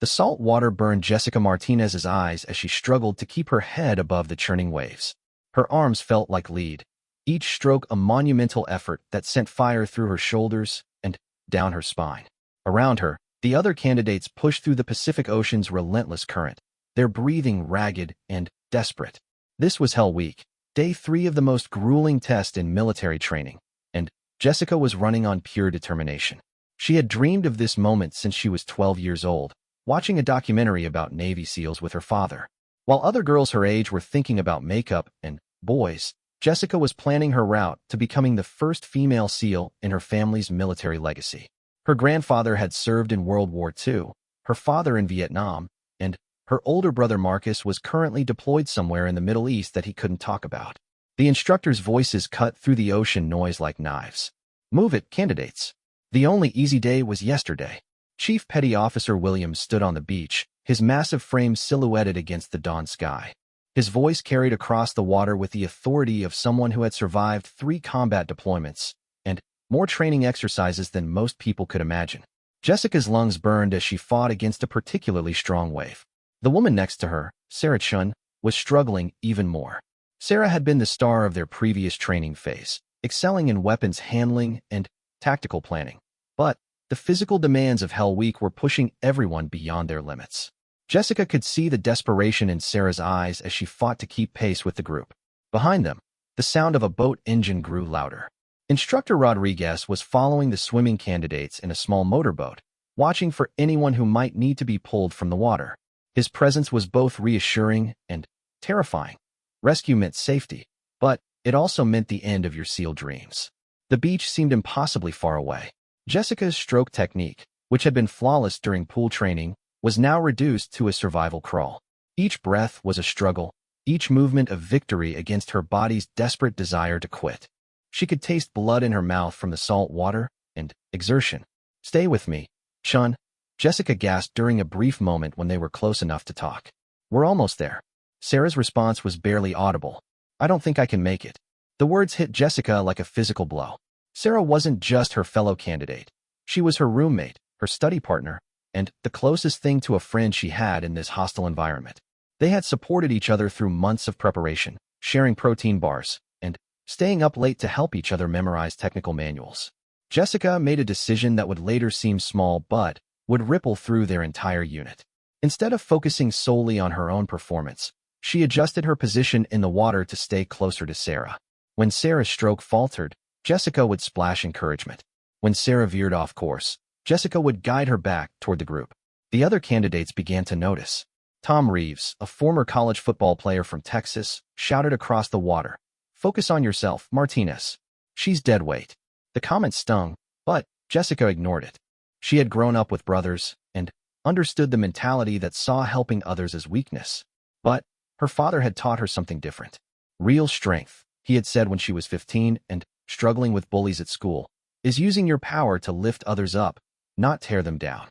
The salt water burned Jessica Martinez's eyes as she struggled to keep her head above the churning waves. Her arms felt like lead, each stroke a monumental effort that sent fire through her shoulders and down her spine. Around her, the other candidates pushed through the Pacific Ocean's relentless current, their breathing ragged and desperate. This was Hell Week, day 3 of the most grueling test in military training, and Jessica was running on pure determination. She had dreamed of this moment since she was 12 years old, watching a documentary about Navy SEALs with her father. While other girls her age were thinking about makeup and boys, Jessica was planning her route to becoming the first female SEAL in her family's military legacy. Her grandfather had served in World War II, her father in Vietnam, and her older brother Marcus was currently deployed somewhere in the Middle East that he couldn't talk about. The instructors' voices cut through the ocean noise like knives. Move it, candidates. The only easy day was yesterday. Chief Petty Officer Williams stood on the beach, his massive frame silhouetted against the dawn sky. His voice carried across the water with the authority of someone who had survived 3 combat deployments and more training exercises than most people could imagine. Jessica's lungs burned as she fought against a particularly strong wave. The woman next to her, Sarah Chun, was struggling even more. Sarah had been the star of their previous training phase, excelling in weapons handling and tactical planning. But the physical demands of Hell Week were pushing everyone beyond their limits. Jessica could see the desperation in Sarah's eyes as she fought to keep pace with the group. Behind them, the sound of a boat engine grew louder. Instructor Rodriguez was following the swimming candidates in a small motorboat, watching for anyone who might need to be pulled from the water. His presence was both reassuring and terrifying. Rescue meant safety, but it also meant the end of your SEAL dreams. The beach seemed impossibly far away. Jessica's stroke technique, which had been flawless during pool training, was now reduced to a survival crawl. Each breath was a struggle, each movement a victory against her body's desperate desire to quit. She could taste blood in her mouth from the salt water and exertion. "Stay with me, Chun," Jessica gasped during a brief moment when they were close enough to talk. "We're almost there." Sarah's response was barely audible. "I don't think I can make it." The words hit Jessica like a physical blow. Sarah wasn't just her fellow candidate. She was her roommate, her study partner, and the closest thing to a friend she had in this hostile environment. They had supported each other through months of preparation, sharing protein bars, and staying up late to help each other memorize technical manuals. Jessica made a decision that would later seem small but would ripple through their entire unit. Instead of focusing solely on her own performance, she adjusted her position in the water to stay closer to Sarah. When Sarah's stroke faltered, Jessica would splash encouragement. When Sarah veered off course, Jessica would guide her back toward the group. The other candidates began to notice. Tom Reeves, a former college football player from Texas, shouted across the water, "Focus on yourself, Martinez. She's dead weight." The comment stung, but Jessica ignored it. She had grown up with brothers and understood the mentality that saw helping others as weakness. But her father had taught her something different. Real strength, he had said when she was 15 and struggling with bullies at school, is using your power to lift others up, not tear them down.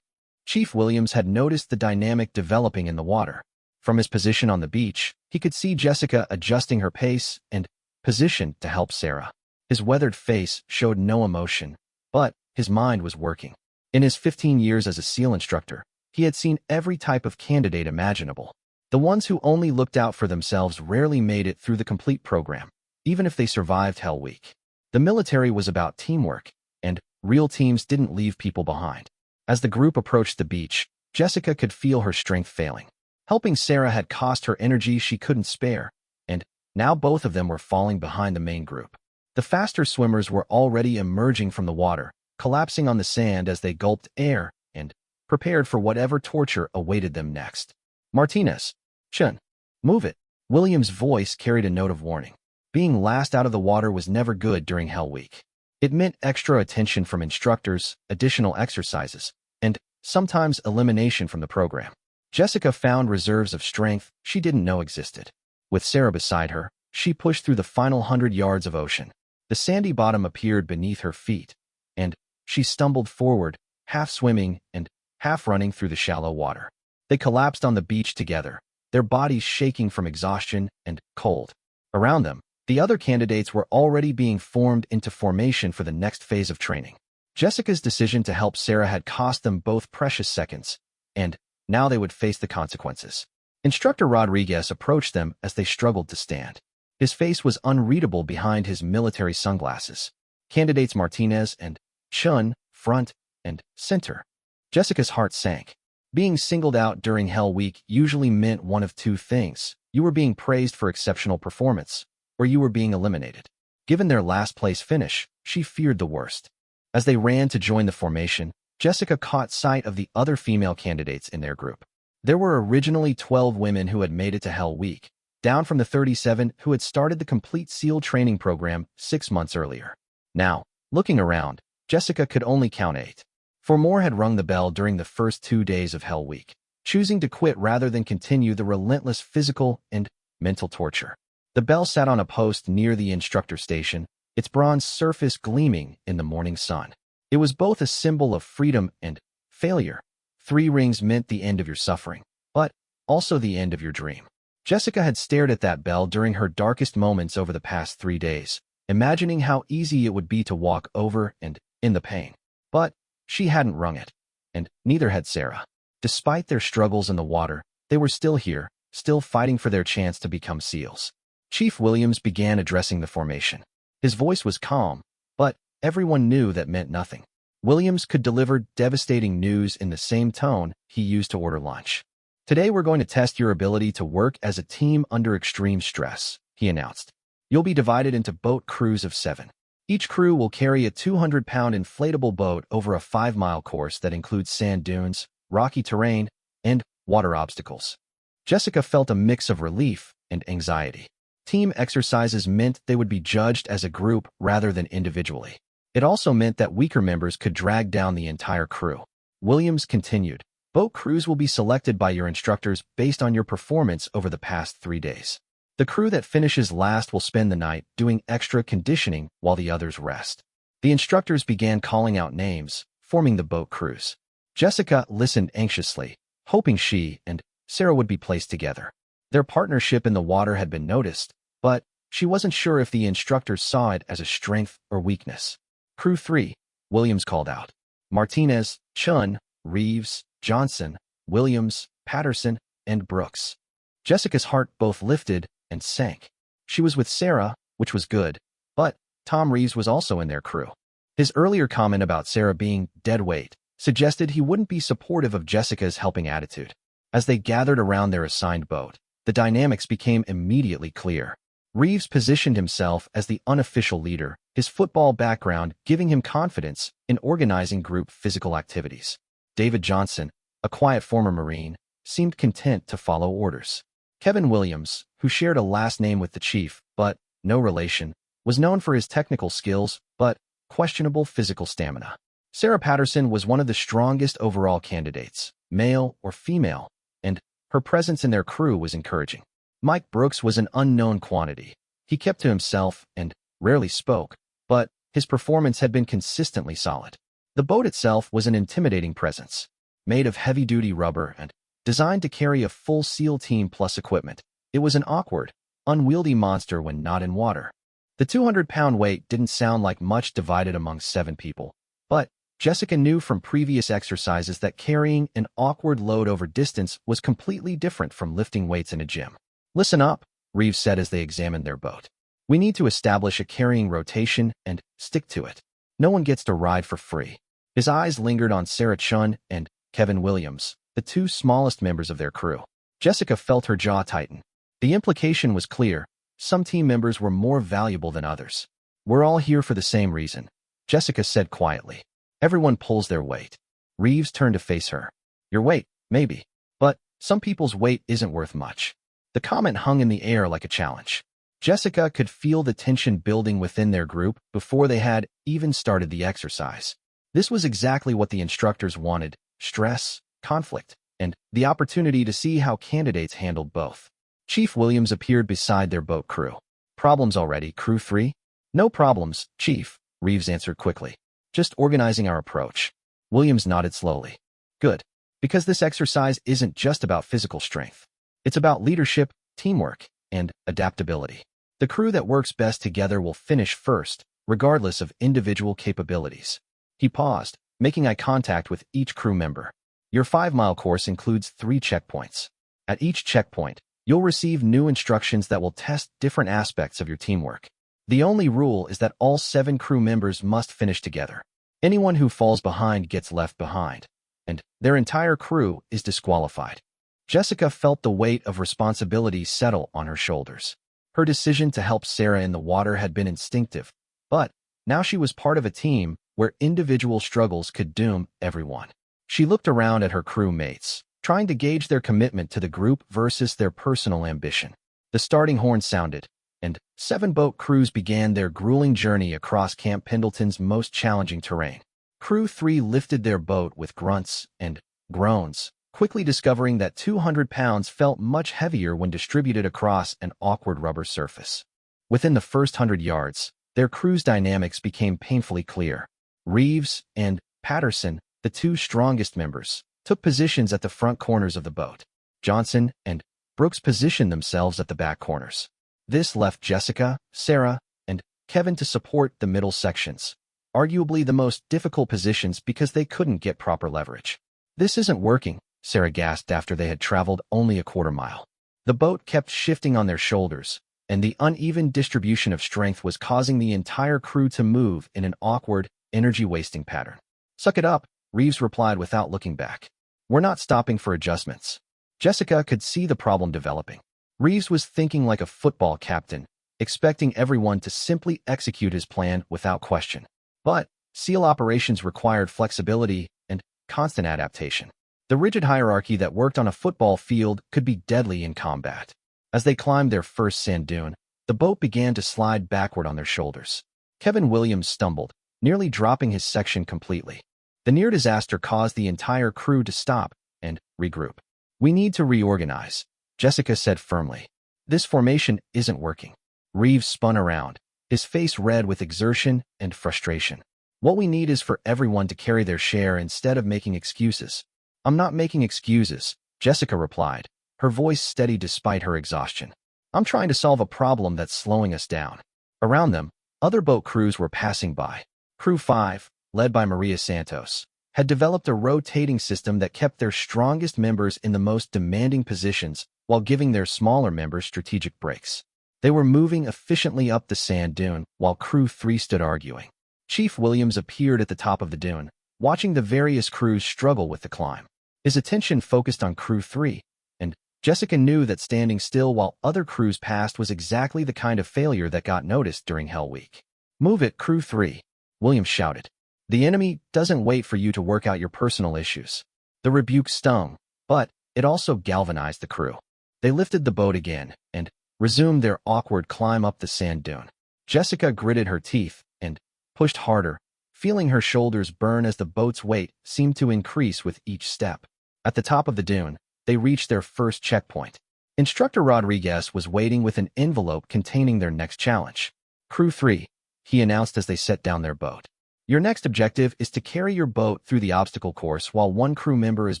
Chief Williams had noticed the dynamic developing in the water. From his position on the beach, he could see Jessica adjusting her pace and position to help Sarah. His weathered face showed no emotion, but his mind was working. In his 15 years as a SEAL instructor, he had seen every type of candidate imaginable. The ones who only looked out for themselves rarely made it through the complete program, even if they survived Hell Week. The military was about teamwork, and real teams didn't leave people behind. As the group approached the beach, Jessica could feel her strength failing. Helping Sarah had cost her energy she couldn't spare, and now both of them were falling behind the main group. The faster swimmers were already emerging from the water, collapsing on the sand as they gulped air and prepared for whatever torture awaited them next. "Martinez, Chun, move it." William's voice carried a note of warning. Being last out of the water was never good during Hell Week. It meant extra attention from instructors, additional exercises, and sometimes elimination from the program. Jessica found reserves of strength she didn't know existed. With Sarah beside her, she pushed through the final 100 yards of ocean. The sandy bottom appeared beneath her feet, and she stumbled forward, half swimming and half running through the shallow water. They collapsed on the beach together, their bodies shaking from exhaustion and cold. Around them, the other candidates were already being formed into formation for the next phase of training. Jessica's decision to help Sarah had cost them both precious seconds, and Now they would face the consequences. Instructor Rodriguez approached them as they struggled to stand. His face was unreadable behind his military sunglasses. Candidates Martinez and Chun, front and center. Jessica's heart sank. Being singled out during Hell Week usually meant one of two things. You were being praised for exceptional performance, or you were being eliminated. Given their last-place finish, she feared the worst. As they ran to join the formation, Jessica caught sight of the other female candidates in their group. There were originally 12 women who had made it to Hell Week, down from the 37 who had started the complete SEAL training program 6 months earlier. Now, looking around, Jessica could only count 8. 4 more had rung the bell during the first 2 days of Hell Week, choosing to quit rather than continue the relentless physical and mental torture. The bell sat on a post near the instructor station, its bronze surface gleaming in the morning sun. It was both a symbol of freedom and failure. 3 rings meant the end of your suffering, but also the end of your dream. Jessica had stared at that bell during her darkest moments over the past 3 days, imagining how easy it would be to walk over and in the pain. But she hadn't rung it, and neither had Sarah. Despite their struggles in the water, they were still here, still fighting for their chance to become SEALs. Chief Williams began addressing the formation. His voice was calm, but everyone knew that meant nothing. Williams could deliver devastating news in the same tone he used to order lunch. "Today we're going to test your ability to work as a team under extreme stress," he announced. "You'll be divided into boat crews of 7. Each crew will carry a 200-pound inflatable boat over a 5-mile course that includes sand dunes, rocky terrain, and water obstacles." Jessica felt a mix of relief and anxiety. Team exercises meant they would be judged as a group rather than individually. It also meant that weaker members could drag down the entire crew. Williams continued, "Boat crews will be selected by your instructors based on your performance over the past 3 days. The crew that finishes last will spend the night doing extra conditioning while the others rest." The instructors began calling out names, forming the boat crews. Jessica listened anxiously, hoping she and Sarah would be placed together. Their partnership in the water had been noticed, but she wasn't sure if the instructors saw it as a strength or weakness. "Crew 3, Williams called out. Martinez, Chun, Reeves, Johnson, Williams, Patterson, and Brooks. Jessica's heart both lifted and sank. She was with Sarah, which was good, but Tom Reeves was also in their crew. His earlier comment about Sarah being dead weight suggested he wouldn't be supportive of Jessica's helping attitude. As they gathered around their assigned boat, the dynamics became immediately clear. Reeves positioned himself as the unofficial leader, his football background giving him confidence in organizing group physical activities. David Johnson, a quiet former Marine, seemed content to follow orders. Kevin Williams, who shared a last name with the chief, but no relation, was known for his technical skills, but questionable physical stamina. Sarah Patterson was one of the strongest overall candidates, male or female, and her presence in their crew was encouraging. Mike Brooks was an unknown quantity. He kept to himself and rarely spoke, but his performance had been consistently solid. The boat itself was an intimidating presence, made of heavy-duty rubber and designed to carry a full SEAL team plus equipment. It was an awkward, unwieldy monster when not in water. The 200-pound weight didn't sound like much divided among 7 people, but Jessica knew from previous exercises that carrying an awkward load over distance was completely different from lifting weights in a gym. "Listen up," Reeves said as they examined their boat. "We need to establish a carrying rotation and stick to it. No one gets to ride for free." His eyes lingered on Sarah Chun and Kevin Williams, the 2 smallest members of their crew. Jessica felt her jaw tighten. The implication was clear. Some team members were more valuable than others. "We're all here for the same reason," Jessica said quietly. "Everyone pulls their weight." Reeves turned to face her. "Your weight, maybe. But some people's weight isn't worth much." The comment hung in the air like a challenge. Jessica could feel the tension building within their group before they had even started the exercise. This was exactly what the instructors wanted: stress, conflict, and the opportunity to see how candidates handled both. Chief Williams appeared beside their boat crew. "Problems already, Crew 3? "No problems, Chief," Reeves answered quickly. "Just organizing our approach." Williams nodded slowly. "Good. Because this exercise isn't just about physical strength. It's about leadership, teamwork, and adaptability. The crew that works best together will finish first, regardless of individual capabilities." He paused, making eye contact with each crew member. Your 5-mile course includes 3 checkpoints. At each checkpoint, you'll receive new instructions that will test different aspects of your teamwork. The only rule is that all 7 crew members must finish together. Anyone who falls behind gets left behind, and their entire crew is disqualified. Jessica felt the weight of responsibility settle on her shoulders. Her decision to help Sarah in the water had been instinctive, but now she was part of a team where individual struggles could doom everyone. She looked around at her crew mates, trying to gauge their commitment to the group versus their personal ambition. The starting horn sounded, and 7 boat crews began their grueling journey across Camp Pendleton's most challenging terrain. Crew 3 lifted their boat with grunts and groans, quickly discovering that 200 pounds felt much heavier when distributed across an awkward rubber surface. Within the first 100 yards, their crew's dynamics became painfully clear. Reeves and Patterson, the 2 strongest members, took positions at the front corners of the boat. Johnson and Brooks positioned themselves at the back corners. This left Jessica, Sarah, and Kevin to support the middle sections, arguably the most difficult positions because they couldn't get proper leverage. "This isn't working," Sarah gasped after they had traveled only a quarter mile. The boat kept shifting on their shoulders, and the uneven distribution of strength was causing the entire crew to move in an awkward, energy-wasting pattern. "Suck it up," Reeves replied without looking back. "We're not stopping for adjustments." Jessica could see the problem developing. Reeves was thinking like a football captain, expecting everyone to simply execute his plan without question. But SEAL operations required flexibility and constant adaptation. The rigid hierarchy that worked on a football field could be deadly in combat. As they climbed their first sand dune, the boat began to slide backward on their shoulders. Kevin Williams stumbled, nearly dropping his section completely. The near disaster caused the entire crew to stop and regroup. "We need to reorganize," Jessica said firmly. "This formation isn't working." Reeves spun around, his face red with exertion and frustration. "What we need is for everyone to carry their share instead of making excuses." "I'm not making excuses," Jessica replied, her voice steady despite her exhaustion. "I'm trying to solve a problem that's slowing us down." Around them, other boat crews were passing by. Crew 5, led by Maria Santos, had developed a rotating system that kept their strongest members in the most demanding positions while giving their smaller members strategic breaks. They were moving efficiently up the sand dune while Crew 3 stood arguing. Chief Williams appeared at the top of the dune, watching the various crews struggle with the climb. His attention focused on Crew 3, and Jessica knew that standing still while other crews passed was exactly the kind of failure that got noticed during Hell Week. "Move it, Crew 3, Williams shouted. "The enemy doesn't wait for you to work out your personal issues." The rebuke stung, but it also galvanized the crew. They lifted the boat again and resumed their awkward climb up the sand dune. Jessica gritted her teeth and pushed harder, feeling her shoulders burn as the boat's weight seemed to increase with each step. At the top of the dune, they reached their first checkpoint. Instructor Rodriguez was waiting with an envelope containing their next challenge. "Crew 3, he announced as they set down their boat. "Your next objective is to carry your boat through the obstacle course while one crew member is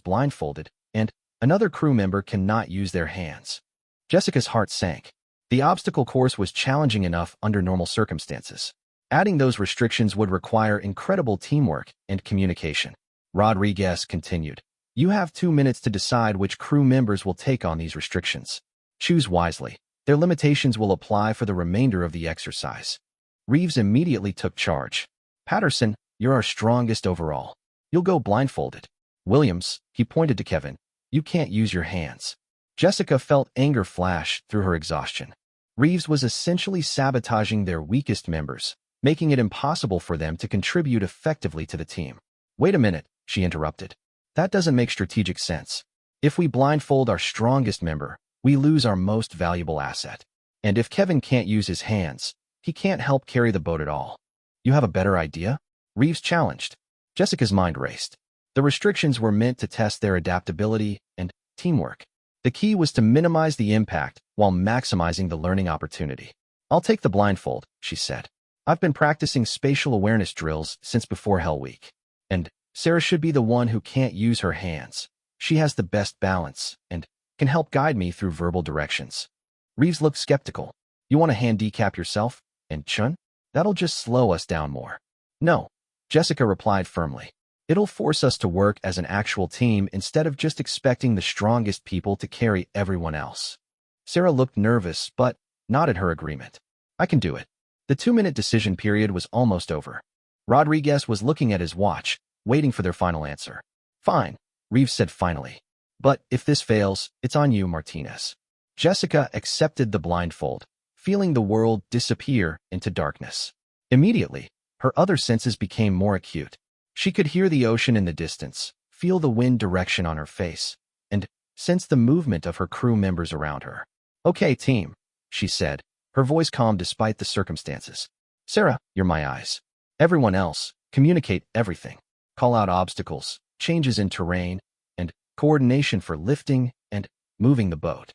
blindfolded and another crew member cannot use their hands." Jessica's heart sank. The obstacle course was challenging enough under normal circumstances. Adding those restrictions would require incredible teamwork and communication. Rodriguez continued, "You have 2 minutes to decide which crew members will take on these restrictions. Choose wisely. Their limitations will apply for the remainder of the exercise." Reeves immediately took charge. "Patterson, you're our strongest overall. You'll go blindfolded." "Williams," he pointed to Kevin, "you can't use your hands." Jessica felt anger flash through her exhaustion. Reeves was essentially sabotaging their weakest members, making it impossible for them to contribute effectively to the team. "Wait a minute," she interrupted. "That doesn't make strategic sense. If we blindfold our strongest member, we lose our most valuable asset. And if Kevin can't use his hands, he can't help carry the boat at all." "You have a better idea?" Reeves challenged. Jessica's mind raced. The restrictions were meant to test their adaptability and teamwork. The key was to minimize the impact while maximizing the learning opportunity. "I'll take the blindfold," she said. "I've been practicing spatial awareness drills since before Hell Week. And Sarah should be the one who can't use her hands. She has the best balance and can help guide me through verbal directions." Reeves looked skeptical. "You want to handicap yourself? And Chun? That'll just slow us down more." "No," Jessica replied firmly. It'll force us to work as an actual team instead of just expecting the strongest people to carry everyone else. Sarah looked nervous, but nodded her agreement. I can do it. The 2-minute decision period was almost over. Rodriguez was looking at his watch, waiting for their final answer. Fine, Reeves said finally. But if this fails, it's on you, Martinez. Jessica accepted the blindfold, feeling the world disappear into darkness. Immediately, her other senses became more acute. She could hear the ocean in the distance, feel the wind direction on her face, and sense the movement of her crew members around her. Okay, team, she said, her voice calm despite the circumstances. Sarah, you're my eyes. Everyone else, communicate everything. Call out obstacles, changes in terrain, and coordination for lifting and moving the boat.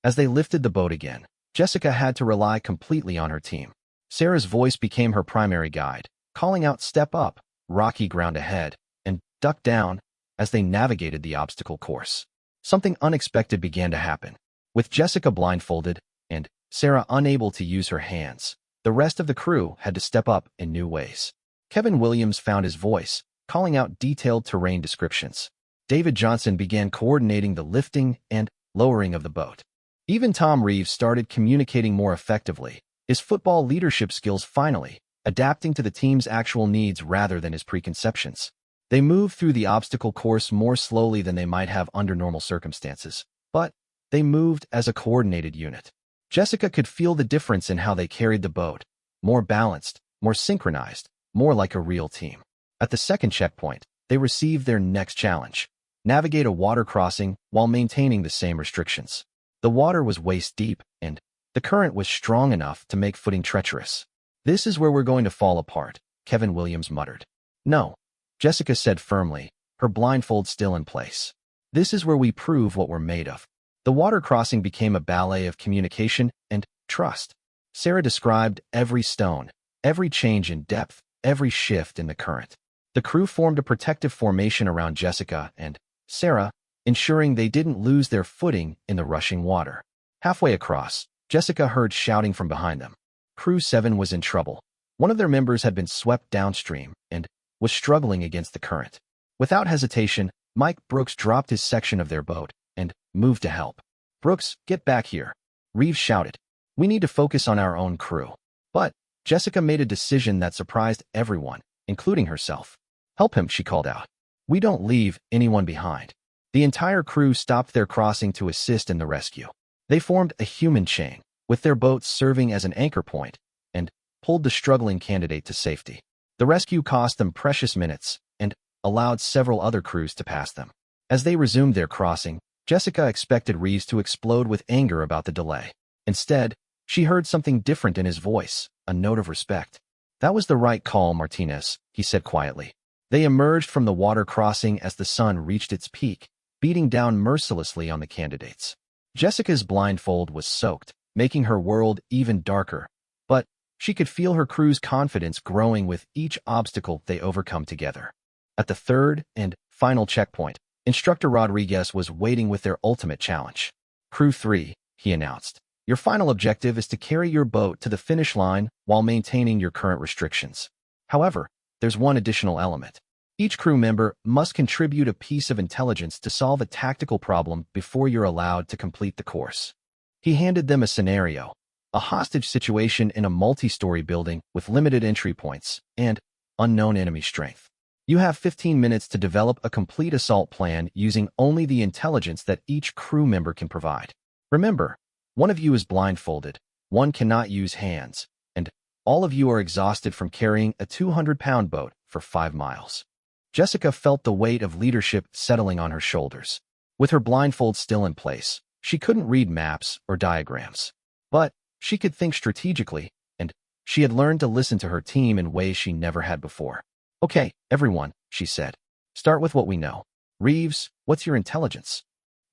As they lifted the boat again, Jessica had to rely completely on her team. Sarah's voice became her primary guide, calling out step up, rocky ground ahead, and duck down as they navigated the obstacle course. Something unexpected began to happen. With Jessica blindfolded and Sarah unable to use her hands, the rest of the crew had to step up in new ways. Kevin Williams found his voice, calling out detailed terrain descriptions. David Johnson began coordinating the lifting and lowering of the boat. Even Tom Reeves started communicating more effectively, his football leadership skills finally adapting to the team's actual needs rather than his preconceptions. They moved through the obstacle course more slowly than they might have under normal circumstances, but they moved as a coordinated unit. Jessica could feel the difference in how they carried the boat, more balanced, more synchronized, more like a real team. At the second checkpoint, they received their next challenge: navigate a water crossing while maintaining the same restrictions. The water was waist-deep, and the current was strong enough to make footing treacherous. This is where we're going to fall apart, Kevin Williams muttered. No, Jessica said firmly, her blindfold still in place. This is where we prove what we're made of. The water crossing became a ballet of communication and trust. Sarah described every stone, every change in depth, every shift in the current. The crew formed a protective formation around Jessica and Sarah, ensuring they didn't lose their footing in the rushing water. Halfway across, Jessica heard shouting from behind them. Crew 7 was in trouble. One of their members had been swept downstream and was struggling against the current. Without hesitation, Mike Brooks dropped his section of their boat and moved to help. Brooks, get back here, Reeves shouted. We need to focus on our own crew. But Jessica made a decision that surprised everyone, including herself. Help him, she called out. We don't leave anyone behind. The entire crew stopped their crossing to assist in the rescue. They formed a human chain, with their boats serving as an anchor point, and pulled the struggling candidate to safety. The rescue cost them precious minutes and allowed several other crews to pass them. As they resumed their crossing, Jessica expected Reeves to explode with anger about the delay. Instead, she heard something different in his voice, a note of respect. That was the right call, Martinez, he said quietly. They emerged from the water crossing as the sun reached its peak, beating down mercilessly on the candidates. Jessica's blindfold was soaked, making her world even darker, but she could feel her crew's confidence growing with each obstacle they overcome together. At the third and final checkpoint, Instructor Rodriguez was waiting with their ultimate challenge. Crew 3, he announced. Your final objective is to carry your boat to the finish line while maintaining your current restrictions. However, there's one additional element. Each crew member must contribute a piece of intelligence to solve a tactical problem before you're allowed to complete the course. He handed them a scenario, a hostage situation in a multi-story building with limited entry points and unknown enemy strength. You have 15 minutes to develop a complete assault plan using only the intelligence that each crew member can provide. Remember, one of you is blindfolded, one cannot use hands, and all of you are exhausted from carrying a 200-pound boat for 5 miles. Jessica felt the weight of leadership settling on her shoulders. With her blindfold still in place, she couldn't read maps or diagrams. But she could think strategically, and she had learned to listen to her team in ways she never had before. Okay, everyone, she said. Start with what we know. Reeves, what's your intelligence?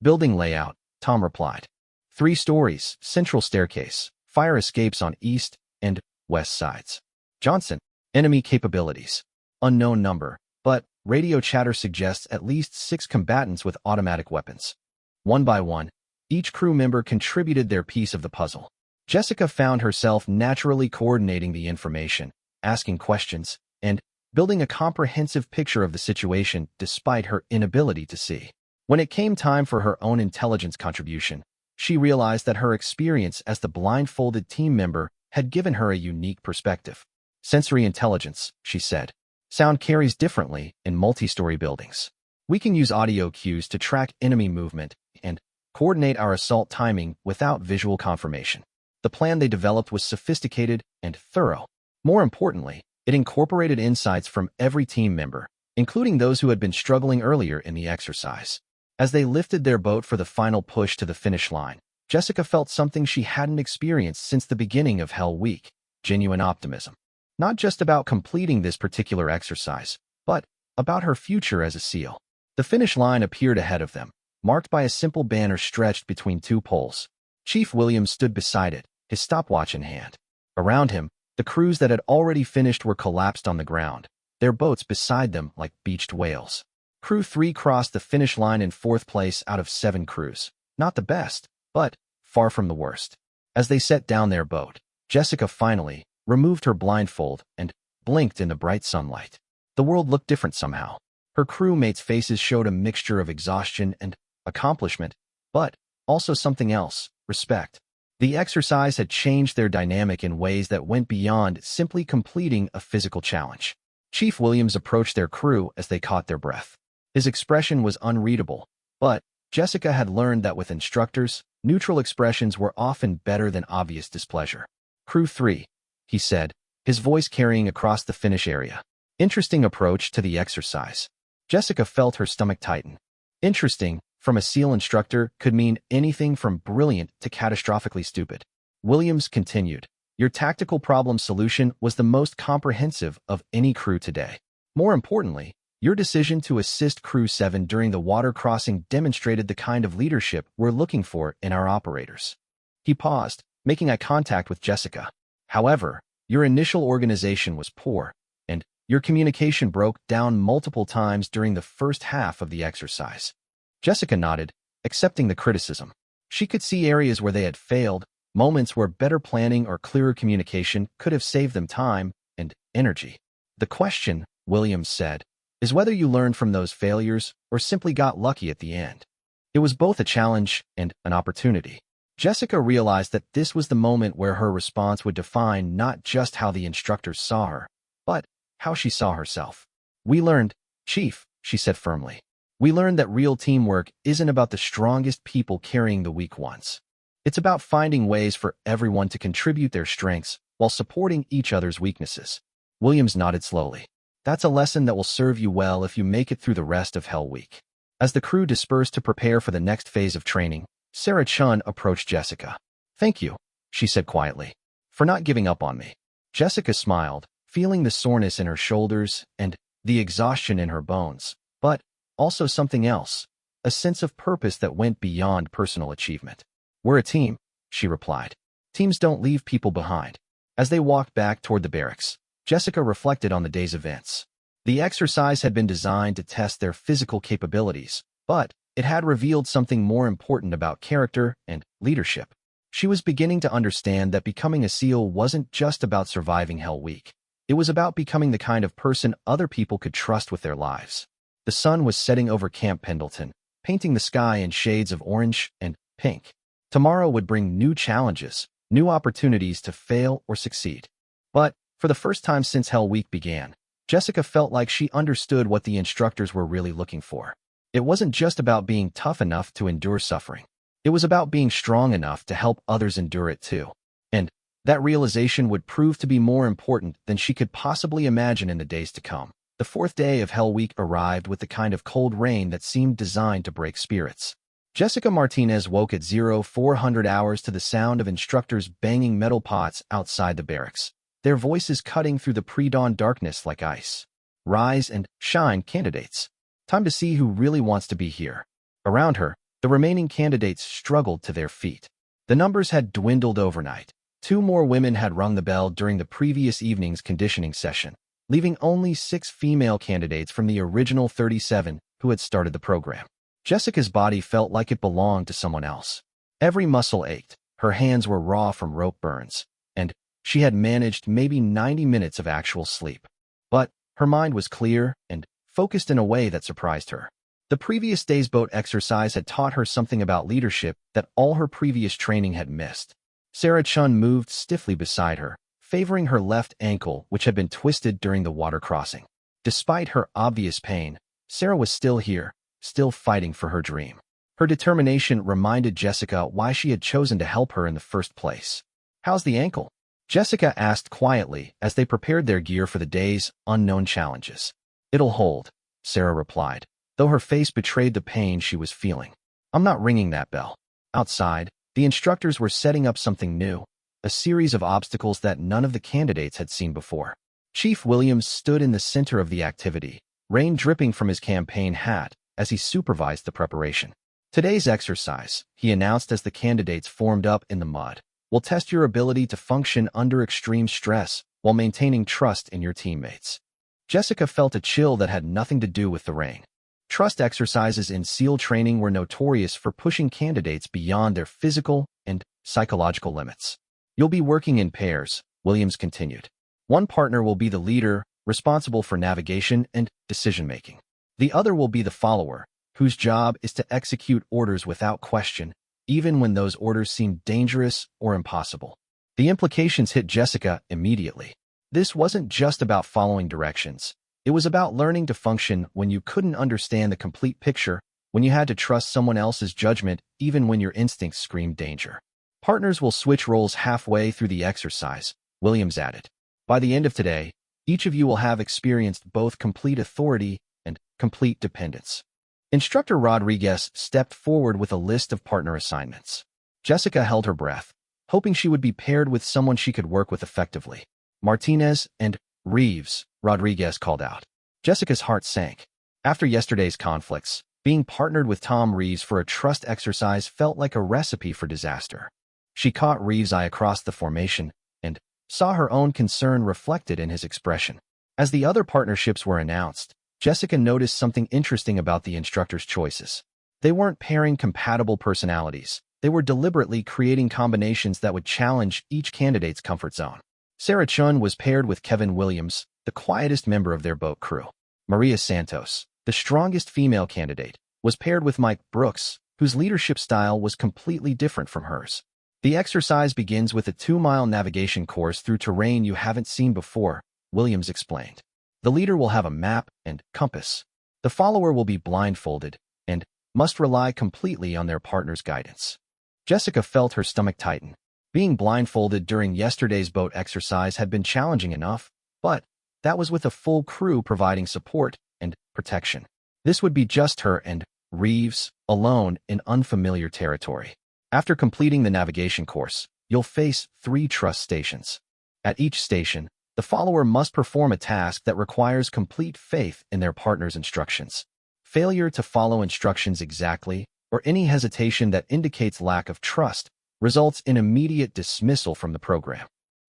Building layout, Tom replied. 3 stories, central staircase, fire escapes on east and west sides. Johnson, enemy capabilities. Unknown number, but radio chatter suggests at least 6 combatants with automatic weapons. One by one, each crew member contributed their piece of the puzzle. Jessica found herself naturally coordinating the information, asking questions, and building a comprehensive picture of the situation despite her inability to see. When it came time for her own intelligence contribution, she realized that her experience as the blindfolded team member had given her a unique perspective. Sensory intelligence, she said. Sound carries differently in multi-story buildings. We can use audio cues to track enemy movement and coordinate our assault timing without visual confirmation. The plan they developed was sophisticated and thorough. More importantly, it incorporated insights from every team member, including those who had been struggling earlier in the exercise. As they lifted their boat for the final push to the finish line, Jessica felt something she hadn't experienced since the beginning of Hell Week: genuine optimism. Not just about completing this particular exercise, but about her future as a SEAL. The finish line appeared ahead of them, marked by a simple banner stretched between two poles. Chief Williams stood beside it, his stopwatch in hand. Around him, the crews that had already finished were collapsed on the ground, their boats beside them like beached whales. Crew 3 crossed the finish line in 4th place out of 7 crews. Not the best, but far from the worst. As they set down their boat, Jessica finally removed her blindfold and blinked in the bright sunlight. The world looked different somehow. Her crewmates' faces showed a mixture of exhaustion and accomplishment, but also something else: respect. The exercise had changed their dynamic in ways that went beyond simply completing a physical challenge. Chief Williams approached their crew as they caught their breath. His expression was unreadable, but Jessica had learned that with instructors, neutral expressions were often better than obvious displeasure. Crew 3, he said, his voice carrying across the finish area. Interesting approach to the exercise. Jessica felt her stomach tighten. Interesting, from a SEAL instructor, could mean anything from brilliant to catastrophically stupid. Williams continued, your tactical problem solution was the most comprehensive of any crew today. More importantly, your decision to assist Crew 7 during the water crossing demonstrated the kind of leadership we're looking for in our operators. He paused, making eye contact with Jessica. However, your initial organization was poor, and your communication broke down multiple times during the first half of the exercise. Jessica nodded, accepting the criticism. She could see areas where they had failed, moments where better planning or clearer communication could have saved them time and energy. The question, Williams said, is whether you learned from those failures or simply got lucky at the end. It was both a challenge and an opportunity. Jessica realized that this was the moment where her response would define not just how the instructors saw her, but how she saw herself. We learned, Chief, she said firmly. We learned that real teamwork isn't about the strongest people carrying the weak ones. It's about finding ways for everyone to contribute their strengths while supporting each other's weaknesses. Williams nodded slowly. That's a lesson that will serve you well if you make it through the rest of Hell Week. As the crew dispersed to prepare for the next phase of training, Sarah Chun approached Jessica. Thank you, she said quietly, for not giving up on me. Jessica smiled, feeling the soreness in her shoulders and the exhaustion in her bones, but also something else, a sense of purpose that went beyond personal achievement. We're a team, she replied. Teams don't leave people behind. As they walked back toward the barracks, Jessica reflected on the day's events. The exercise had been designed to test their physical capabilities, but it had revealed something more important about character and leadership. She was beginning to understand that becoming a SEAL wasn't just about surviving Hell Week. It was about becoming the kind of person other people could trust with their lives. The sun was setting over Camp Pendleton, painting the sky in shades of orange and pink. Tomorrow would bring new challenges, new opportunities to fail or succeed. But for the first time since Hell Week began, Jessica felt like she understood what the instructors were really looking for. It wasn't just about being tough enough to endure suffering. It was about being strong enough to help others endure it too. And that realization would prove to be more important than she could possibly imagine in the days to come. The 4th day of Hell Week arrived with the kind of cold rain that seemed designed to break spirits. Jessica Martinez woke at 0400 hours to the sound of instructors banging metal pots outside the barracks, their voices cutting through the pre-dawn darkness like ice. Rise and shine, candidates. Time to see who really wants to be here. Around her, the remaining candidates struggled to their feet. The numbers had dwindled overnight. 2 more women had rung the bell during the previous evening's conditioning session, leaving only 6 female candidates from the original 37 who had started the program. Jessica's body felt like it belonged to someone else. Every muscle ached, her hands were raw from rope burns, and she had managed maybe 90 minutes of actual sleep. But Her mind was clear and focused in a way that surprised her. The previous day's boat exercise had taught her something about leadership that all her previous training had missed. Sarah Chun moved stiffly beside her, favoring her left ankle, which had been twisted during the water crossing. Despite her obvious pain, Sarah was still here, still fighting for her dream. Her determination reminded Jessica why she had chosen to help her in the first place. "How's the ankle?" Jessica asked quietly as they prepared their gear for the day's unknown challenges. "It'll hold," Sarah replied, though her face betrayed the pain she was feeling. "I'm not ringing that bell." Outside, the instructors were setting up something new, a series of obstacles that none of the candidates had seen before. Chief Williams stood in the center of the activity, rain dripping from his campaign hat as he supervised the preparation. "Today's exercise," he announced as the candidates formed up in the mud, "will test your ability to function under extreme stress while maintaining trust in your teammates." Jessica felt a chill that had nothing to do with the rain. Trust exercises in SEAL training were notorious for pushing candidates beyond their physical and psychological limits. "You'll be working in pairs," Williams continued. "One partner will be the leader, responsible for navigation and decision-making. The other will be the follower, whose job is to execute orders without question, even when those orders seem dangerous or impossible." The implications hit Jessica immediately. This wasn't just about following directions. It was about learning to function when you couldn't understand the complete picture, when you had to trust someone else's judgment even when your instincts screamed danger. "Partners will switch roles halfway through the exercise," Williams added. "By the end of today, each of you will have experienced both complete authority and complete dependence." Instructor Rodriguez stepped forward with a list of partner assignments. Jessica held her breath, hoping she would be paired with someone she could work with effectively. "Martinez and Reeves," Rodriguez called out. Jessica's heart sank. After yesterday's conflicts, being partnered with Tom Reeves for a trust exercise felt like a recipe for disaster. She caught Reeves' eye across the formation and saw her own concern reflected in his expression. As the other partnerships were announced, Jessica noticed something interesting about the instructor's choices. They weren't pairing compatible personalities. They were deliberately creating combinations that would challenge each candidate's comfort zone. Sarah Chun was paired with Kevin Williams, the quietest member of their boat crew. Maria Santos, the strongest female candidate, was paired with Mike Brooks, whose leadership style was completely different from hers. "The exercise begins with a 2-mile navigation course through terrain you haven't seen before," Williams explained. "The leader will have a map and compass. The follower will be blindfolded and must rely completely on their partner's guidance." Jessica felt her stomach tighten. Being blindfolded during yesterday's boat exercise had been challenging enough, but that was with a full crew providing support and protection. This would be just her and Reeves, alone in unfamiliar territory. After completing the navigation course, you'll face 3 trust stations. At each station, the follower must perform a task that requires complete faith in their partner's instructions. Failure to follow instructions exactly, or any hesitation that indicates lack of trust, results in immediate dismissal from the program.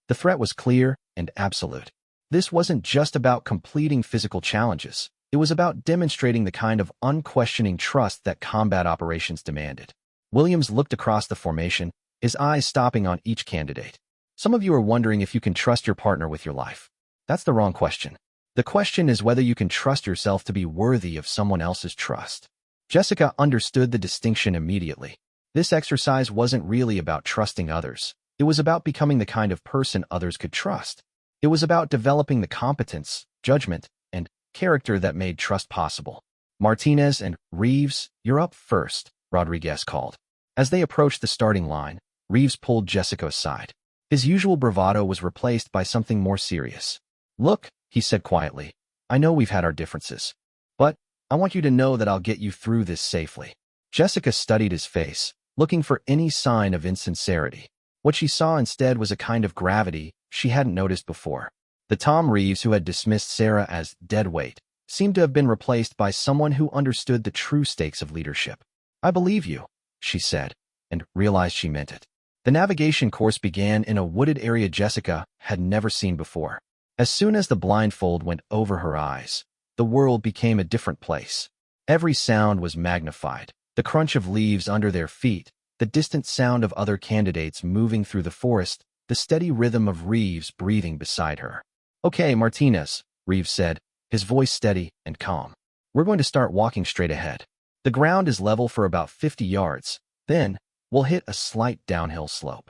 The threat was clear and absolute. This wasn't just about completing physical challenges. It was about demonstrating the kind of unquestioning trust that combat operations demanded. Williams looked across the formation, his eyes stopping on each candidate. "Some of you are wondering if you can trust your partner with your life. That's the wrong question. The question is whether you can trust yourself to be worthy of someone else's trust." Jessica understood the distinction immediately. This exercise wasn't really about trusting others. It was about becoming the kind of person others could trust. It was about developing the competence, judgment, and character that made trust possible. "Martinez and Reeves, you're up first," Rodriguez called. As they approached the starting line, Reeves pulled Jessica aside. His usual bravado was replaced by something more serious. "Look," he said quietly, "I know we've had our differences, but I want you to know that I'll get you through this safely." Jessica studied his face, looking for any sign of insincerity. What she saw instead was a kind of gravity she hadn't noticed before. The Tom Reeves who had dismissed Sarah as dead weight seemed to have been replaced by someone who understood the true stakes of leadership. "I believe you," she said, and realized she meant it. The navigation course began in a wooded area Jessica had never seen before. As soon as the blindfold went over her eyes, the world became a different place. Every sound was magnified. The crunch of leaves under their feet, the distant sound of other candidates moving through the forest, the steady rhythm of Reeves breathing beside her. "Okay, Martinez," Reeves said, his voice steady and calm. We're going to start walking straight ahead. The ground is level for about 50 yards. Then, we'll hit a slight downhill slope.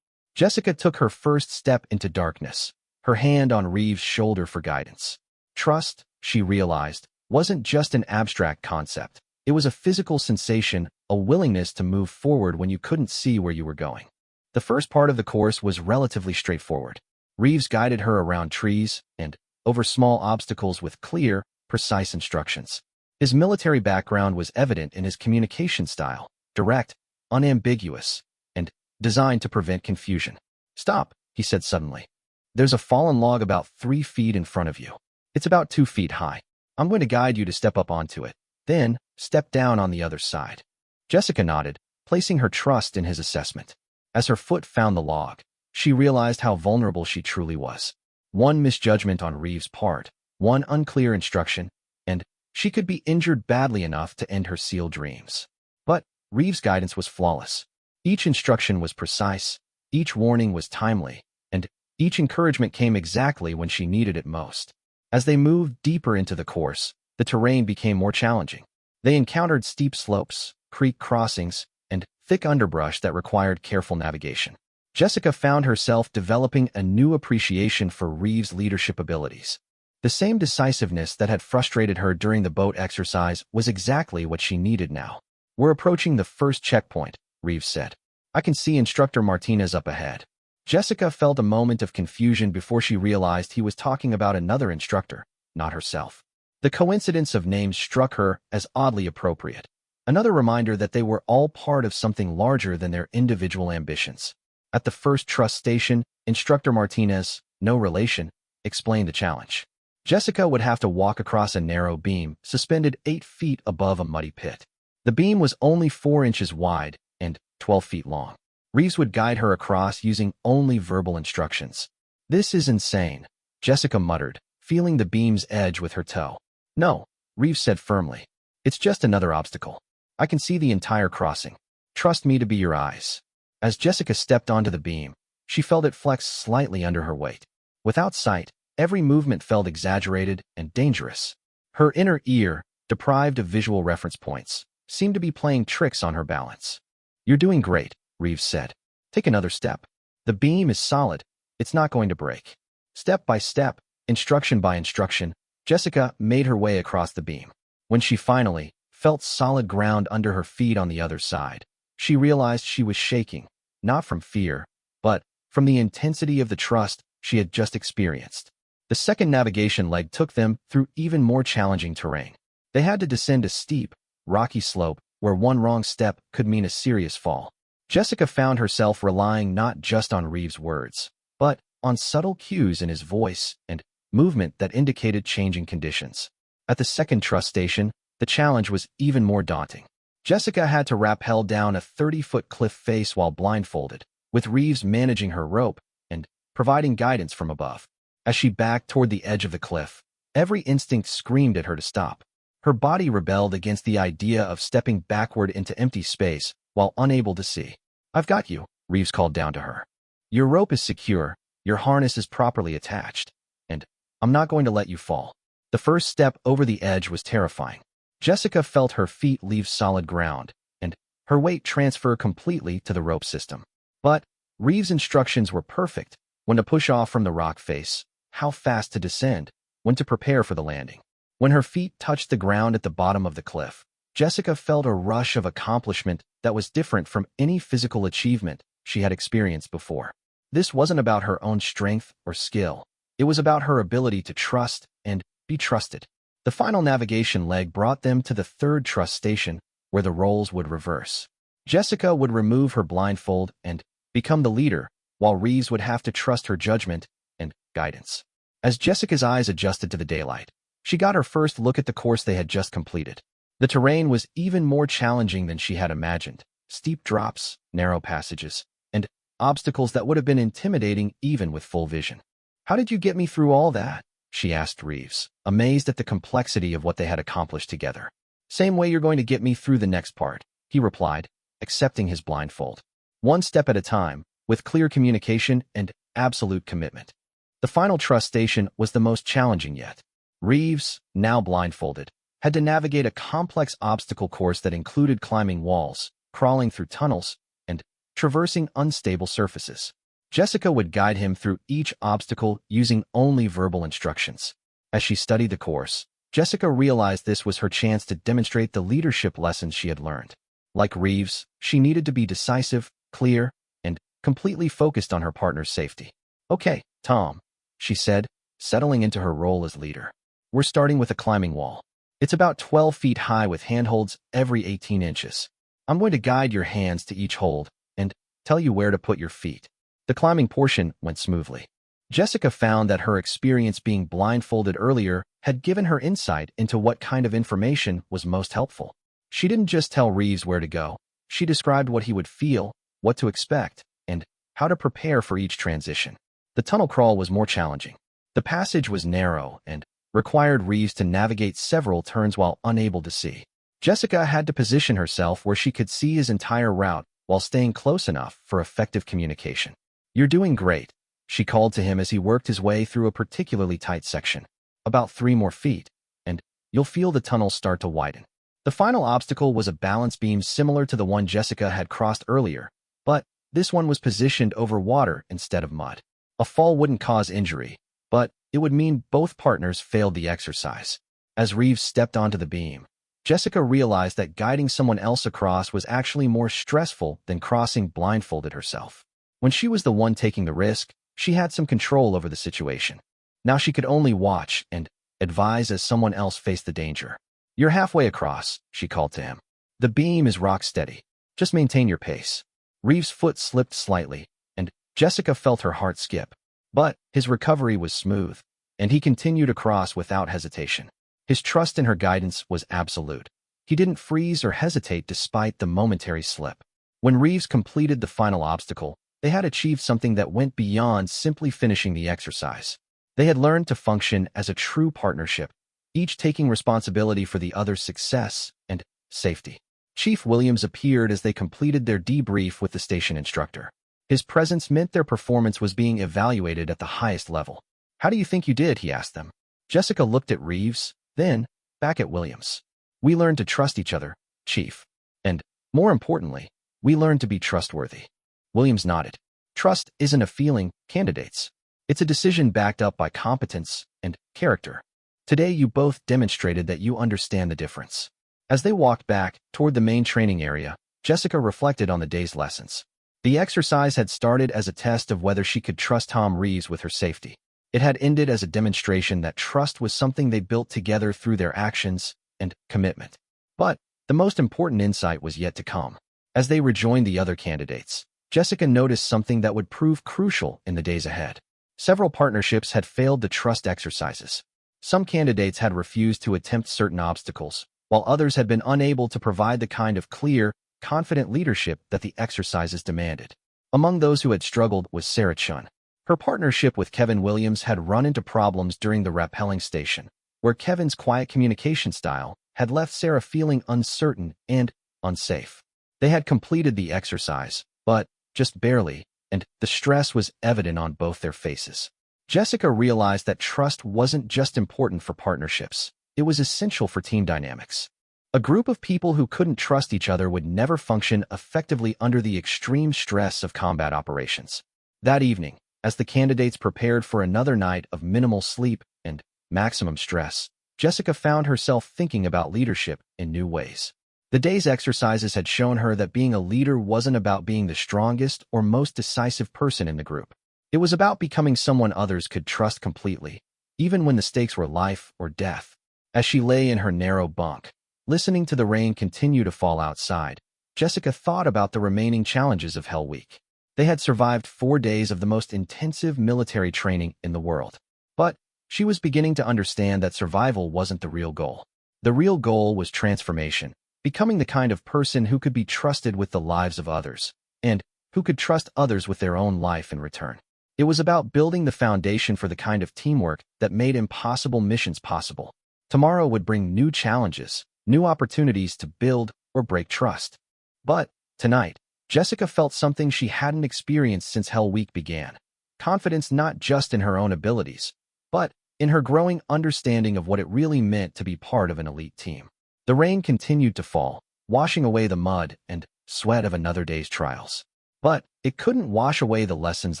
Jessica took her first step into darkness, her hand on Reeves' shoulder for guidance. Trust, she realized, wasn't just an abstract concept. It was a physical sensation, a willingness to move forward when you couldn't see where you were going. The first part of the course was relatively straightforward. Reeves guided her around trees and over small obstacles with clear, precise instructions. His military background was evident in his communication style, direct, unambiguous, and designed to prevent confusion. Stop, he said suddenly. There's a fallen log about 3 feet in front of you. It's about 2 feet high. I'm going to guide you to step up onto it. Then, step down on the other side. Jessica nodded, placing her trust in his assessment. As her foot found the log, she realized how vulnerable she truly was. One misjudgment on Reeves' part, one unclear instruction, and she could be injured badly enough to end her SEAL dreams. But Reeves' guidance was flawless. Each instruction was precise, each warning was timely, and each encouragement came exactly when she needed it most. As they moved deeper into the course, the terrain became more challenging. They encountered steep slopes, creek crossings, and thick underbrush that required careful navigation. Jessica found herself developing a new appreciation for Reeves' leadership abilities. The same decisiveness that had frustrated her during the boat exercise was exactly what she needed now. We're approaching the first checkpoint, Reeves said. I can see Instructor Martinez up ahead. Jessica felt a moment of confusion before she realized he was talking about another instructor, not herself. The coincidence of names struck her as oddly appropriate, another reminder that they were all part of something larger than their individual ambitions. At the first trust station, Instructor Martinez, no relation, explained the challenge. Jessica would have to walk across a narrow beam, suspended 8 feet above a muddy pit. The beam was only 4 inches wide and 12 feet long. Reeves would guide her across using only verbal instructions. This is insane, Jessica muttered, feeling the beam's edge with her toe. No, Reeves said firmly. It's just another obstacle. I can see the entire crossing. Trust me to be your eyes. As Jessica stepped onto the beam, she felt it flex slightly under her weight. Without sight, every movement felt exaggerated and dangerous. Her inner ear, deprived of visual reference points, seemed to be playing tricks on her balance. You're doing great, Reeves said. Take another step. The beam is solid. It's not going to break. Step by step, instruction by instruction, Jessica made her way across the beam. When she finally felt solid ground under her feet on the other side, she realized she was shaking, not from fear, but from the intensity of the trust she had just experienced. The second navigation leg took them through even more challenging terrain. They had to descend a steep, rocky slope where one wrong step could mean a serious fall. Jessica found herself relying not just on Reeves' words, but on subtle cues in his voice and movement that indicated changing conditions. At the second trust station, the challenge was even more daunting. Jessica had to rappel down a 30-foot cliff face while blindfolded, with Reeves managing her rope and providing guidance from above. As she backed toward the edge of the cliff, every instinct screamed at her to stop. Her body rebelled against the idea of stepping backward into empty space while unable to see. I've got you, Reeves called down to her. Your rope is secure, your harness is properly attached, and I'm not going to let you fall. The first step over the edge was terrifying. Jessica felt her feet leave solid ground, and her weight transfer completely to the rope system. But Reeves' instructions were perfect: when to push off from the rock face, how fast to descend, when to prepare for the landing. When her feet touched the ground at the bottom of the cliff, Jessica felt a rush of accomplishment that was different from any physical achievement she had experienced before. This wasn't about her own strength or skill. It was about her ability to trust and be trusted. The final navigation leg brought them to the third trust station, where the roles would reverse. Jessica would remove her blindfold and become the leader, while Reeves would have to trust her judgment and guidance. As Jessica's eyes adjusted to the daylight, she got her first look at the course they had just completed. The terrain was even more challenging than she had imagined: steep drops, narrow passages, and obstacles that would have been intimidating even with full vision. How did you get me through all that? She asked Reeves, amazed at the complexity of what they had accomplished together. Same way you're going to get me through the next part, he replied, accepting his blindfold. One step at a time, with clear communication and absolute commitment. The final trust station was the most challenging yet. Reeves, now blindfolded, had to navigate a complex obstacle course that included climbing walls, crawling through tunnels, and traversing unstable surfaces. Jessica would guide him through each obstacle using only verbal instructions. As she studied the course, Jessica realized this was her chance to demonstrate the leadership lessons she had learned. Like Reeves, she needed to be decisive, clear, and completely focused on her partner's safety. "Okay, Tom," she said, settling into her role as leader. "We're starting with a climbing wall. It's about 12 feet high with handholds every 18 inches. I'm going to guide your hands to each hold and tell you where to put your feet." The climbing portion went smoothly. Jessica found that her experience being blindfolded earlier had given her insight into what kind of information was most helpful. She didn't just tell Reeves where to go. She described what he would feel, what to expect, and how to prepare for each transition. The tunnel crawl was more challenging. The passage was narrow and required Reeves to navigate several turns while unable to see. Jessica had to position herself where she could see his entire route while staying close enough for effective communication. "You're doing great," she called to him as he worked his way through a particularly tight section. "About 3 more feet, and you'll feel the tunnel start to widen." The final obstacle was a balance beam similar to the one Jessica had crossed earlier, but this one was positioned over water instead of mud. A fall wouldn't cause injury, but it would mean both partners failed the exercise. As Reeves stepped onto the beam, Jessica realized that guiding someone else across was actually more stressful than crossing blindfolded herself. When she was the one taking the risk, she had some control over the situation. Now she could only watch and advise as someone else faced the danger. "You're halfway across," she called to him. "The beam is rock steady. Just maintain your pace." Reeves' foot slipped slightly, and Jessica felt her heart skip. But his recovery was smooth, and he continued across without hesitation. His trust in her guidance was absolute. He didn't freeze or hesitate despite the momentary slip. When Reeves completed the final obstacle, they had achieved something that went beyond simply finishing the exercise. They had learned to function as a true partnership, each taking responsibility for the other's success and safety. Chief Williams appeared as they completed their debrief with the station instructor. His presence meant their performance was being evaluated at the highest level. "How do you think you did?" he asked them. Jessica looked at Reeves, then back at Williams. "We learned to trust each other, Chief. And, more importantly, we learned to be trustworthy." Williams nodded. "Trust isn't a feeling, candidates. It's a decision backed up by competence and character. Today you both demonstrated that you understand the difference." As they walked back toward the main training area, Jessica reflected on the day's lessons. The exercise had started as a test of whether she could trust Tom Reeves with her safety. It had ended as a demonstration that trust was something they built together through their actions and commitment. But the most important insight was yet to come. As they rejoined the other candidates, Jessica noticed something that would prove crucial in the days ahead. Several partnerships had failed the trust exercises. Some candidates had refused to attempt certain obstacles, while others had been unable to provide the kind of clear, confident leadership that the exercises demanded. Among those who had struggled was Sarah Chun. Her partnership with Kevin Williams had run into problems during the rappelling station, where Kevin's quiet communication style had left Sarah feeling uncertain and unsafe. They had completed the exercise, but just barely, and the stress was evident on both their faces. Jessica realized that trust wasn't just important for partnerships. It was essential for team dynamics. A group of people who couldn't trust each other would never function effectively under the extreme stress of combat operations. That evening, as the candidates prepared for another night of minimal sleep and maximum stress, Jessica found herself thinking about leadership in new ways. The day's exercises had shown her that being a leader wasn't about being the strongest or most decisive person in the group. It was about becoming someone others could trust completely, even when the stakes were life or death. As she lay in her narrow bunk, listening to the rain continue to fall outside, Jessica thought about the remaining challenges of Hell Week. They had survived 4 days of the most intensive military training in the world. But she was beginning to understand that survival wasn't the real goal. The real goal was transformation, becoming the kind of person who could be trusted with the lives of others, and who could trust others with their own life in return. It was about building the foundation for the kind of teamwork that made impossible missions possible. Tomorrow would bring new challenges, new opportunities to build or break trust. But tonight, Jessica felt something she hadn't experienced since Hell Week began. Confidence not just in her own abilities, but in her growing understanding of what it really meant to be part of an elite team. The rain continued to fall, washing away the mud and sweat of another day's trials. But it couldn't wash away the lessons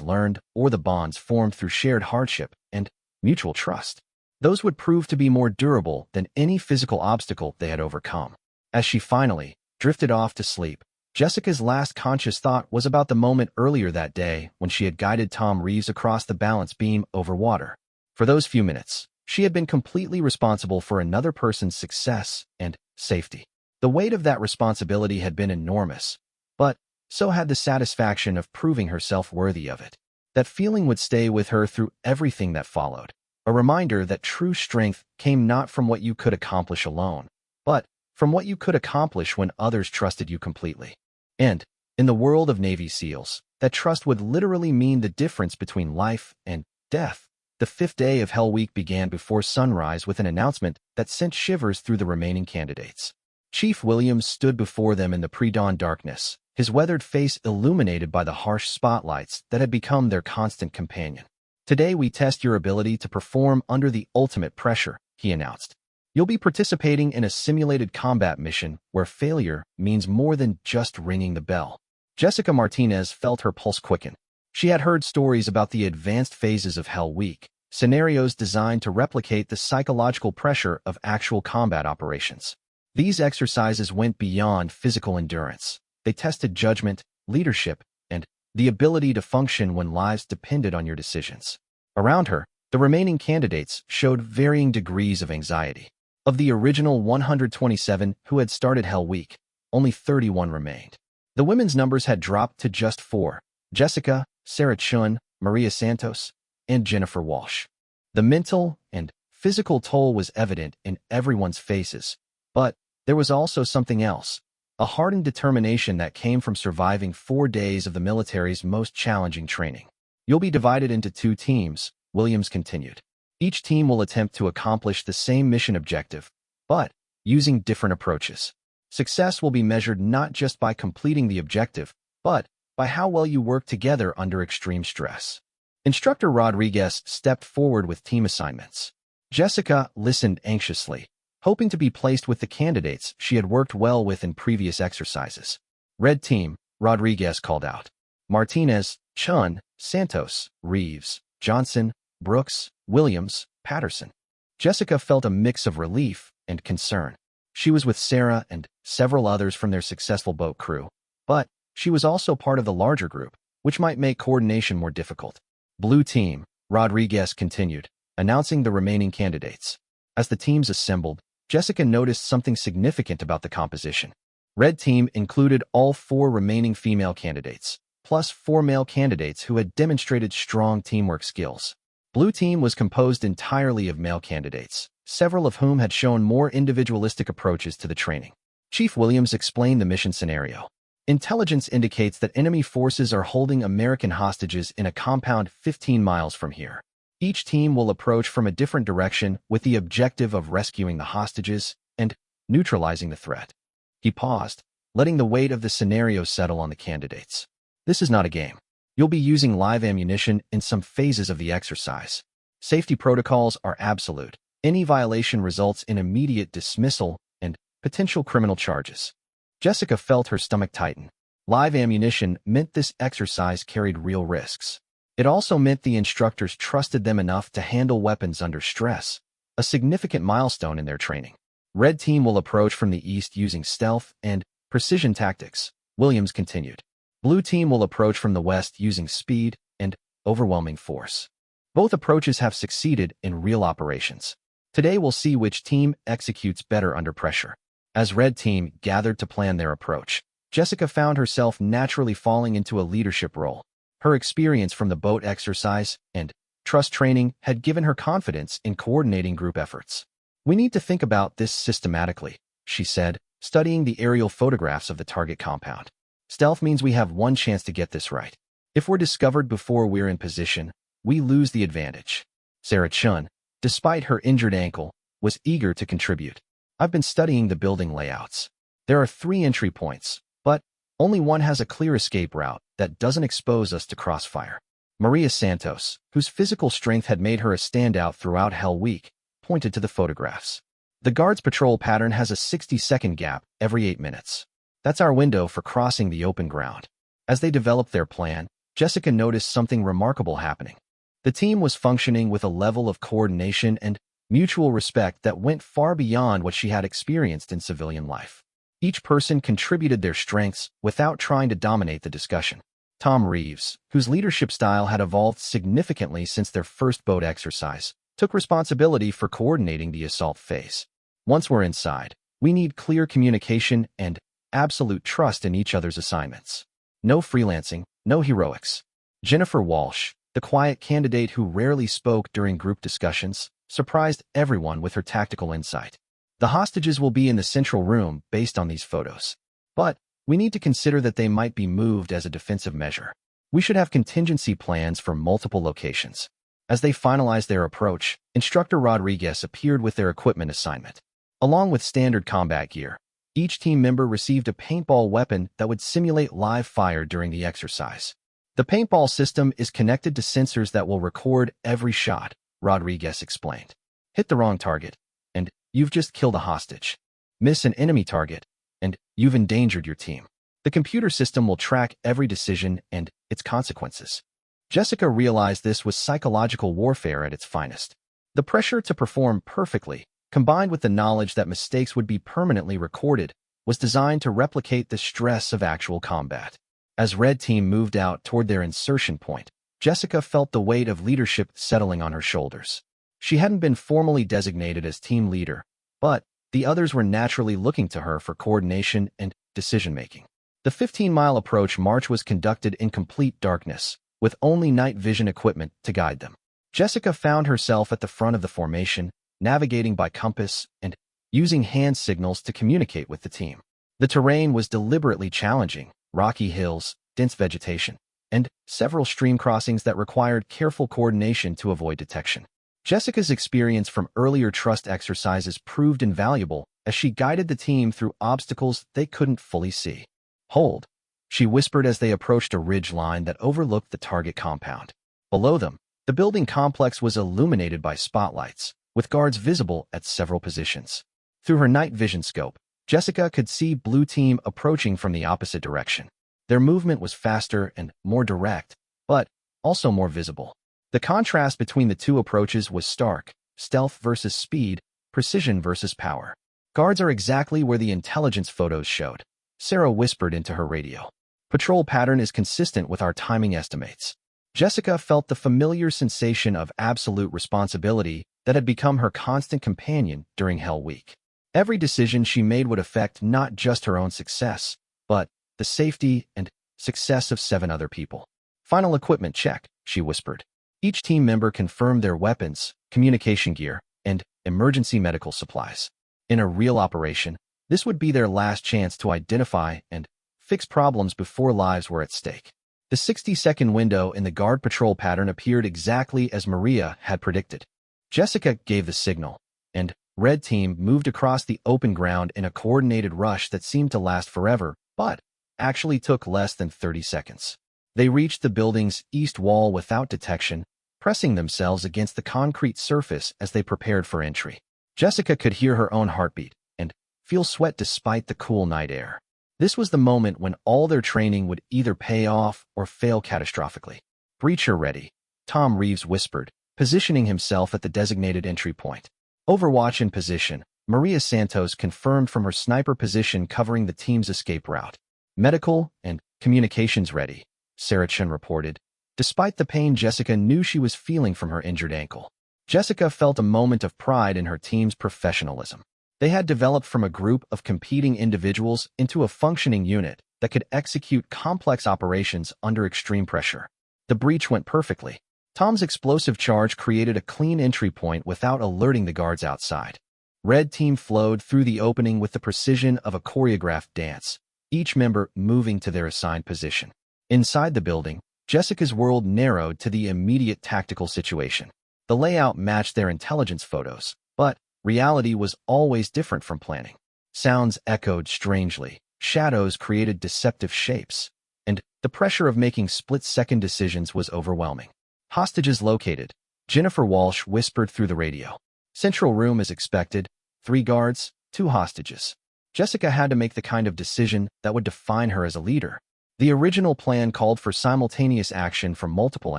learned or the bonds formed through shared hardship and mutual trust. Those would prove to be more durable than any physical obstacle they had overcome. As she finally drifted off to sleep, Jessica's last conscious thought was about the moment earlier that day when she had guided Tom Reeves across the balance beam over water. For those few minutes, she had been completely responsible for another person's success and safety. The weight of that responsibility had been enormous, but so had the satisfaction of proving herself worthy of it. That feeling would stay with her through everything that followed, a reminder that true strength came not from what you could accomplish alone, but from what you could accomplish when others trusted you completely. And, in the world of Navy SEALs, that trust would literally mean the difference between life and death. The 5th day of Hell Week began before sunrise with an announcement that sent shivers through the remaining candidates. Chief Williams stood before them in the pre-dawn darkness, his weathered face illuminated by the harsh spotlights that had become their constant companion. "Today we test your ability to perform under the ultimate pressure," he announced. "You'll be participating in a simulated combat mission where failure means more than just ringing the bell." Jessica Martinez felt her pulse quicken. She had heard stories about the advanced phases of Hell Week, scenarios designed to replicate the psychological pressure of actual combat operations. These exercises went beyond physical endurance. They tested judgment, leadership, and the ability to function when lives depended on your decisions. Around her, the remaining candidates showed varying degrees of anxiety. Of the original 127 who had started Hell Week, only 31 remained. The women's numbers had dropped to just 4: Jessica, Sarah Chun, Maria Santos, and Jennifer Walsh. The mental and physical toll was evident in everyone's faces, but there was also something else, a hardened determination that came from surviving 4 days of the military's most challenging training. "You'll be divided into 2 teams," Williams continued. "Each team will attempt to accomplish the same mission objective, but using different approaches. Success will be measured not just by completing the objective, but by how well you work together under extreme stress." Instructor Rodriguez stepped forward with team assignments. Jessica listened anxiously, hoping to be placed with the candidates she had worked well with in previous exercises. "Red team," Rodriguez called out. "Martinez, Chun, Santos, Reeves, Johnson, Brooks, Williams, Patterson." Jessica felt a mix of relief and concern. She was with Sarah and several others from their successful boat crew, but she was also part of the larger group, which might make coordination more difficult. "Blue team," Rodriguez continued, announcing the remaining candidates. As the teams assembled, Jessica noticed something significant about the composition. Red team included all 4 remaining female candidates, plus 4 male candidates who had demonstrated strong teamwork skills. Blue team was composed entirely of male candidates, several of whom had shown more individualistic approaches to the training. Chief Williams explained the mission scenario. "Intelligence indicates that enemy forces are holding American hostages in a compound 15 miles from here. Each team will approach from a different direction with the objective of rescuing the hostages and neutralizing the threat." He paused, letting the weight of the scenario settle on the candidates. "This is not a game. You'll be using live ammunition in some phases of the exercise. Safety protocols are absolute. Any violation results in immediate dismissal and potential criminal charges." Jessica felt her stomach tighten. Live ammunition meant this exercise carried real risks. It also meant the instructors trusted them enough to handle weapons under stress, a significant milestone in their training. "Red team will approach from the east using stealth and precision tactics," Williams continued. "Blue team will approach from the west using speed and overwhelming force. Both approaches have succeeded in real operations. Today we'll see which team executes better under pressure." As Red team gathered to plan their approach, Jessica found herself naturally falling into a leadership role. Her experience from the boat exercise and trust training had given her confidence in coordinating group efforts. "We need to think about this systematically," she said, studying the aerial photographs of the target compound. "Stealth means we have one chance to get this right. If we're discovered before we're in position, we lose the advantage." Sarah Chun, despite her injured ankle, was eager to contribute. "I've been studying the building layouts. There are 3 entry points, but only one has a clear escape route that doesn't expose us to crossfire." Maria Santos, whose physical strength had made her a standout throughout Hell Week, pointed to the photographs. The guard's patrol pattern has a 60-second gap every 8 minutes. That's our window for crossing the open ground. As they developed their plan, Jessica noticed something remarkable happening. The team was functioning with a level of coordination and mutual respect that went far beyond what she had experienced in civilian life. Each person contributed their strengths without trying to dominate the discussion. Tom Reeves, whose leadership style had evolved significantly since their first boat exercise, took responsibility for coordinating the assault phase. Once we're inside, we need clear communication and absolute trust in each other's assignments. No freelancing, no heroics. Jennifer Walsh, the quiet candidate who rarely spoke during group discussions, surprised everyone with her tactical insight. The hostages will be in the central room based on these photos. But we need to consider that they might be moved as a defensive measure. We should have contingency plans for multiple locations. As they finalized their approach, Instructor Rodriguez appeared with their equipment assignment. Along with standard combat gear, each team member received a paintball weapon that would simulate live fire during the exercise. The paintball system is connected to sensors that will record every shot, Rodriguez explained. Hit the wrong target, and you've just killed a hostage. Miss an enemy target, and you've endangered your team. The computer system will track every decision and its consequences. Jessica realized this was psychological warfare at its finest. The pressure to perform perfectly, combined with the knowledge that mistakes would be permanently recorded, was designed to replicate the stress of actual combat. As Red Team moved out toward their insertion point, Jessica felt the weight of leadership settling on her shoulders. She hadn't been formally designated as team leader, but the others were naturally looking to her for coordination and decision-making. The 15-mile approach march was conducted in complete darkness, with only night vision equipment to guide them. Jessica found herself at the front of the formation, navigating by compass and using hand signals to communicate with the team. The terrain was deliberately challenging: rocky hills, dense vegetation, and several stream crossings that required careful coordination to avoid detection. Jessica's experience from earlier trust exercises proved invaluable as she guided the team through obstacles they couldn't fully see. "Hold," she whispered as they approached a ridge line that overlooked the target compound. Below them, the building complex was illuminated by spotlights, with guards visible at several positions. Through her night vision scope, Jessica could see Blue Team approaching from the opposite direction. Their movement was faster and more direct, but also more visible. The contrast between the two approaches was stark: stealth versus speed, precision versus power. "Guards are exactly where the intelligence photos showed," Sarah whispered into her radio. "Patrol pattern is consistent with our timing estimates." Jessica felt the familiar sensation of absolute responsibility that had become her constant companion during Hell Week. Every decision she made would affect not just her own success, but the safety and success of 7 other people. "Final equipment check," she whispered. Each team member confirmed their weapons, communication gear, and emergency medical supplies. In a real operation, this would be their last chance to identify and fix problems before lives were at stake. The 60-second window in the guard patrol pattern appeared exactly as Maria had predicted. Jessica gave the signal, and Red Team moved across the open ground in a coordinated rush that seemed to last forever, but actually took less than 30 seconds. They reached the building's east wall without detection, pressing themselves against the concrete surface as they prepared for entry. Jessica could hear her own heartbeat and feel sweat despite the cool night air. This was the moment when all their training would either pay off or fail catastrophically. "Breacher ready," Tom Reeves whispered, positioning himself at the designated entry point. "Overwatch in position," Maria Santos confirmed from her sniper position covering the team's escape route. "Medical and communications ready," Sarah Chen reported. Despite the pain Jessica knew she was feeling from her injured ankle, Jessica felt a moment of pride in her team's professionalism. They had developed from a group of competing individuals into a functioning unit that could execute complex operations under extreme pressure. The breach went perfectly. Tom's explosive charge created a clean entry point without alerting the guards outside. Red Team flowed through the opening with the precision of a choreographed dance, each member moving to their assigned position. Inside the building, Jessica's world narrowed to the immediate tactical situation. The layout matched their intelligence photos, but reality was always different from planning. Sounds echoed strangely. Shadows created deceptive shapes. and the pressure of making split-second decisions was overwhelming. Hostages located. Jennifer Walsh whispered through the radio. Central room as expected. 3 guards, 2 hostages. Jessica had to make the kind of decision that would define her as a leader. The original plan called for simultaneous action from multiple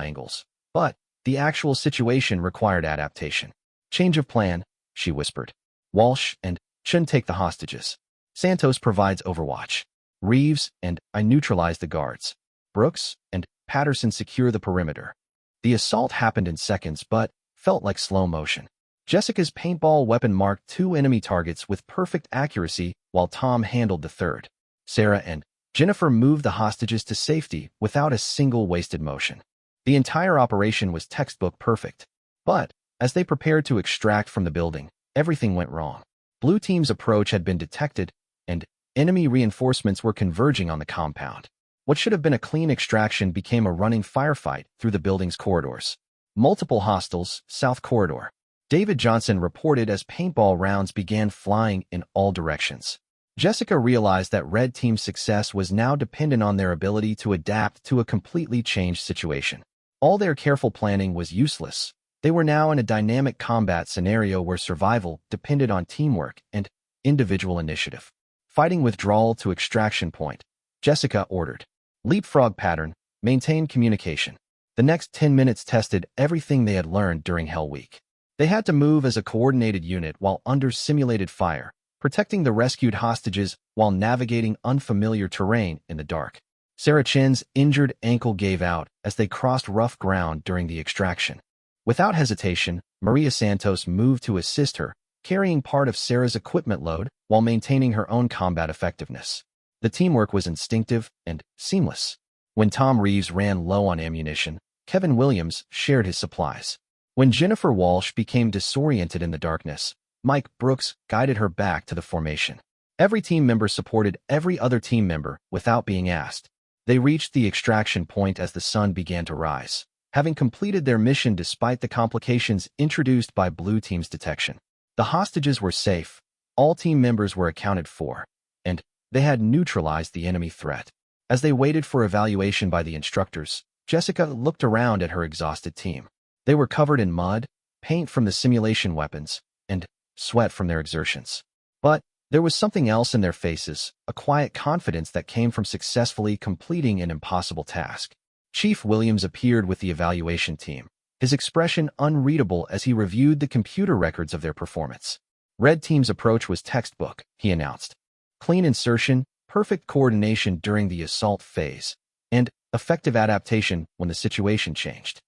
angles, but the actual situation required adaptation. Change of plan, she whispered. Walsh and Chun take the hostages. Santos provides overwatch. Reeves and I neutralize the guards. Brooks and Patterson secure the perimeter. The assault happened in seconds but felt like slow motion. Jessica's paintball weapon marked 2 enemy targets with perfect accuracy while Tom handled the third. Sarah and Jennifer moved the hostages to safety without a single wasted motion. The entire operation was textbook perfect. But as they prepared to extract from the building, everything went wrong. Blue team's approach had been detected, and enemy reinforcements were converging on the compound. What should have been a clean extraction became a running firefight through the building's corridors. Multiple hostiles, South Corridor. David Johnson reported as paintball rounds began flying in all directions. Jessica realized that Red Team's success was now dependent on their ability to adapt to a completely changed situation. All their careful planning was useless. They were now in a dynamic combat scenario where survival depended on teamwork and individual initiative. Fighting withdrawal to extraction point, Jessica ordered. Leapfrog pattern, maintain communication. The next 10 minutes tested everything they had learned during Hell Week. They had to move as a coordinated unit while under simulated fire, protecting the rescued hostages while navigating unfamiliar terrain in the dark. Sarah Chen's injured ankle gave out as they crossed rough ground during the extraction. Without hesitation, Maria Santos moved to assist her, carrying part of Sarah's equipment load while maintaining her own combat effectiveness. The teamwork was instinctive and seamless. When Tom Reeves ran low on ammunition, Kevin Williams shared his supplies. When Jennifer Walsh became disoriented in the darkness, Mike Brooks guided her back to the formation. Every team member supported every other team member without being asked. They reached the extraction point as the sun began to rise, having completed their mission despite the complications introduced by Blue Team's detection. The hostages were safe, all team members were accounted for, and they had neutralized the enemy threat. As they waited for evaluation by the instructors, Jessica looked around at her exhausted team. They were covered in mud, paint from the simulation weapons, and sweat from their exertions. But there was something else in their faces, a quiet confidence that came from successfully completing an impossible task. Chief Williams appeared with the evaluation team, his expression unreadable as he reviewed the computer records of their performance. Red Team's approach was textbook, he announced. Clean insertion, perfect coordination during the assault phase, and effective adaptation when the situation changed.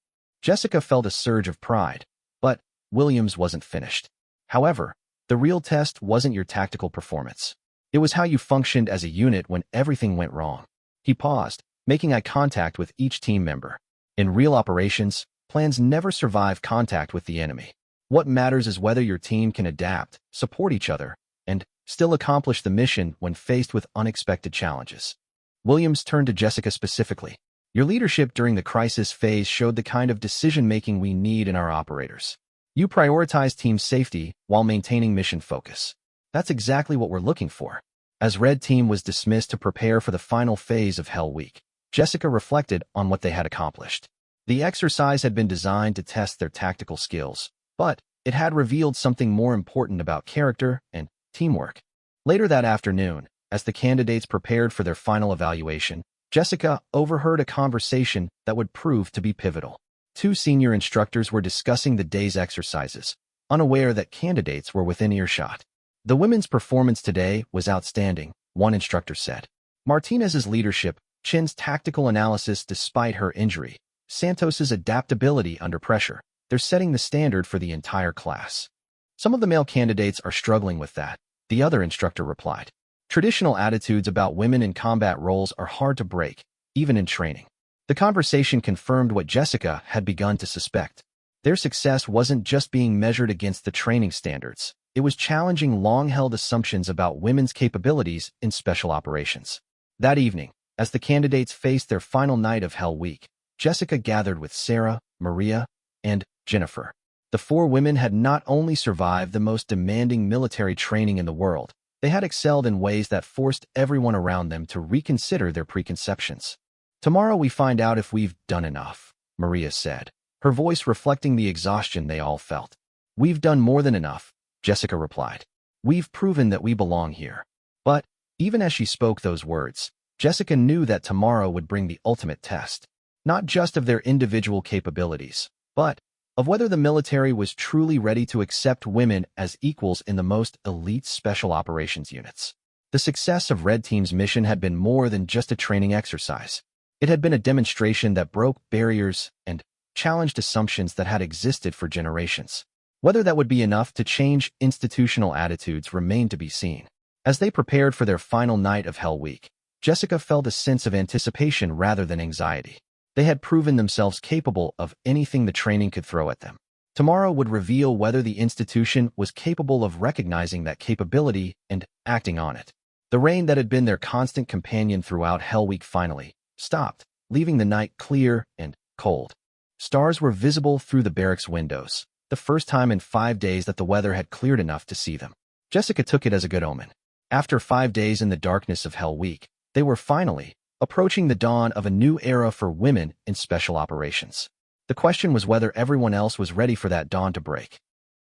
Jessica felt a surge of pride, but Williams wasn't finished. However, the real test wasn't your tactical performance. It was how you functioned as a unit when everything went wrong. He paused, making eye contact with each team member. In real operations, plans never survive contact with the enemy. What matters is whether your team can adapt, support each other, and still accomplish the mission when faced with unexpected challenges. Williams turned to Jessica specifically. Your leadership during the crisis phase showed the kind of decision-making we need in our operators. You prioritize team safety while maintaining mission focus. That's exactly what we're looking for. As Red Team was dismissed to prepare for the final phase of Hell Week, Jessica reflected on what they had accomplished. The exercise had been designed to test their tactical skills, but it had revealed something more important about character and teamwork. Later that afternoon, as the candidates prepared for their final evaluation, Jessica overheard a conversation that would prove to be pivotal. 2 senior instructors were discussing the day's exercises, unaware that candidates were within earshot. The women's performance today was outstanding, one instructor said. Martinez's leadership, Chen's tactical analysis despite her injury, Santos's adaptability under pressure, they're setting the standard for the entire class. Some of the male candidates are struggling with that, the other instructor replied. Traditional attitudes about women in combat roles are hard to break, even in training. The conversation confirmed what Jessica had begun to suspect. Their success wasn't just being measured against the training standards. It was challenging long-held assumptions about women's capabilities in special operations. That evening, as the candidates faced their final night of Hell Week, Jessica gathered with Sarah, Maria, and Jennifer. The 4 women had not only survived the most demanding military training in the world, they had excelled in ways that forced everyone around them to reconsider their preconceptions. Tomorrow we find out if we've done enough, Maria said, her voice reflecting the exhaustion they all felt. We've done more than enough, Jessica replied. We've proven that we belong here. But, even as she spoke those words, Jessica knew that tomorrow would bring the ultimate test, not just of their individual capabilities, but of whether the military was truly ready to accept women as equals in the most elite special operations units. The success of Red Team's mission had been more than just a training exercise. It had been a demonstration that broke barriers and challenged assumptions that had existed for generations. Whether that would be enough to change institutional attitudes remained to be seen. As they prepared for their final night of Hell Week, Jessica felt a sense of anticipation rather than anxiety. They had proven themselves capable of anything the training could throw at them. Tomorrow would reveal whether the institution was capable of recognizing that capability and acting on it. The rain that had been their constant companion throughout Hell Week finally stopped, leaving the night clear and cold. Stars were visible through the barracks windows, the first time in 5 days that the weather had cleared enough to see them. Jessica took it as a good omen. After 5 days in the darkness of Hell Week, they were finally approaching the dawn of a new era for women in special operations. The question was whether everyone else was ready for that dawn to break.